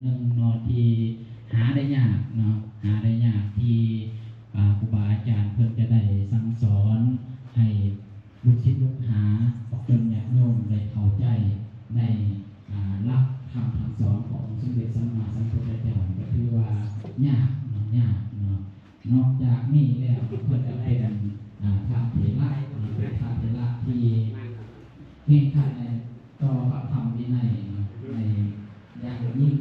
หนึ่งเนาะที่หาได้ยากเนาะหาได้ยากที่ครูบาอาจารย์เพิ่นจะได้สั่งสอนให้ลูกศิษย์ลูกหาจนญาติโยมได้เข้าใจในรับคำสั่งสอนของสมเด็จสัมมาสัมพุทธเจ้าก็ถือว่ายากเนาะยากเนาะนอกจากนี้แล้วเพิ่นจะเป็นพระเถระเป็นพระเถระที่เก่งขันในต่อพระธรรมวินัยในอย่างยิ่ง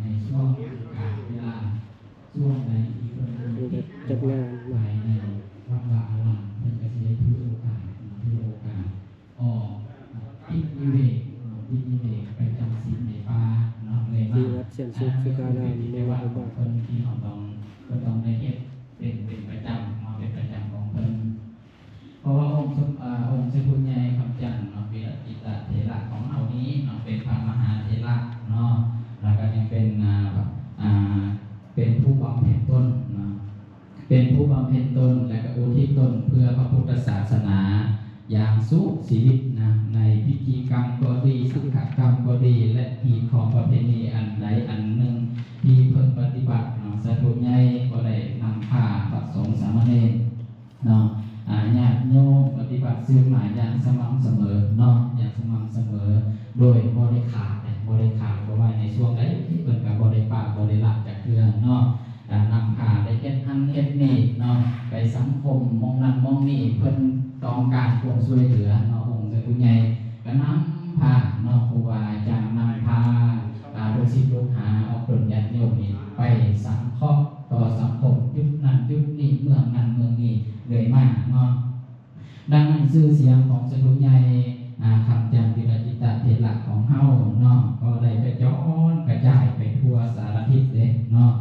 ในช่วงการเวลาช่วงใดที่เพิ่นจัดงานหลายในวัดวาอารามเพิ่นก็สิได้ถือโอกาสออกทิศนิเวศไปจำศีลในป่าเนาะเลยมาวัดเชียงสุขสุการามในวัดของเพิ่นที่เราต้องได้เฮ็ดเป็นประจำมาเป็นประจำของเพิ่นเพราะว่าองค์สมพุทธใหญ่คำจันทร์เนาะเป็นอิตเถระของเรานี้เนาะเป็นพระมหาเถระเนาะแล้วก็ยังเป็นผู้บำเพ็ญตนเนาะเป็นผู้บำเพ็ญตนและก็อุทิศตนเพื่อพระพุทธศาสนาอย่างสุชีวิตนะในพิธีกรรมก็ดีสังฆกรรมก็ดีและหีบของประเพณีอันใดอันหนึ่งที่เพิ่นปฏิบัติเนาะสาธุใหญ่ก็ได้นำพาพระสงฆ์สามเณรเนาะญาติโยมปฏิบัติสืบหมายอย่างสม่ำเสมอเนาะอย่างสม่ำเสมอโดยบ่ได้ขาดเพราะว่าในช่วงใดที่เพิ่นก็บ่ได้ปะบ่ได้ละจากเทื่อเนาะนำพาได้เฮ็ดหันเฮ็ดนี่เนาะไปสังคมมองนั้นมองนี่เพิ่นต้องการความช่วยเหลือเนาะองค์เจ้าผู้ใหญ่ก็นำพาเนาะครูบาอาจารย์นำพาลูกศิษย์ลูกหาเอาคนญาติโยมนี่ไปสังเคราะห์ต่อสังคมยุคนั้นยุคนี้เมืองนั้นเมืองนี้เลยมากเนาะดังนั้นชื่อเสียงของเจ้าผู้ใหญ่คำจันทร์วิรจิตเถระของเฮาเนาะก็ได้กระจายไปทั่วสารทิศเลยเนาะ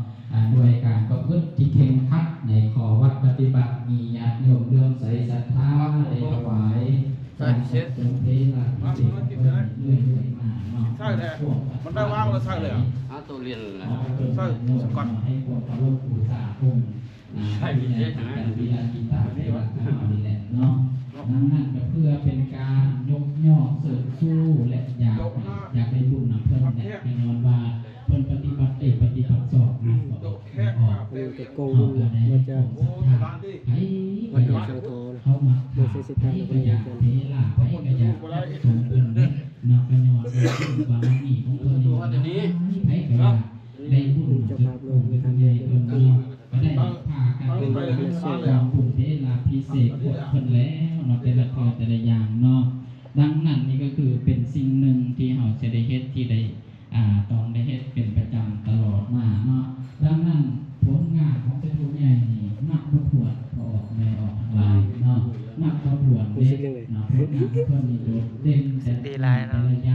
ด้วยการประพฤติที่เคร่งครัดในข้อวัดปฏิบัติมีญาติโยมเลื่อมใสศรัทธาได้ถวายการเสด็จเทระพิเศษเรื่อยๆมาเนาะใช่เลยมันได้ว่างแล้วใช่เลยอ่ะตัวเรียนนะใช่สกัดให้พวกพระลูกปู่ตาคงใช่วิญญาณวิญญาณกีตาเทระของเราแหละเนาะนั่นก็เพื่อเป็นการยกย่อเสริมสู้และอยากได้บุญนะเพิ่นเนี่ยแน่นอนว่าเพิ่นปฏิบัติสอบนะออกโกงมันจะมันจะเข้ามาใช้ก็อยากเทระไปก็อยากสมบูรณ์เนี่ยนับกันยอดบารมีของเพิ่นนี่ไปก็อยากได้บุญจะพาลงไปทางใหญ่เพิ่นก็ได้พากันเป็นสองบุญเทระพิเศษเพิ่นแล้วเนาะแต่ละแต่ละอย่างเนาะดังนั้นนี่ก็คือเป็นสิ่งหนึ่งที่เฮาจะได้เฮ็ดที่ได้ต้องได้เฮ็ดเป็นประจำตลอดมาเนาะดังนั้นผลงานของเจ้าผู้ใหญ่นี่นักประกวดออกทั้งหลายเนาะนักประกวดเด็กเนาะผลงานเพิ่นนี่โดดเด่นแต่ละอย่าง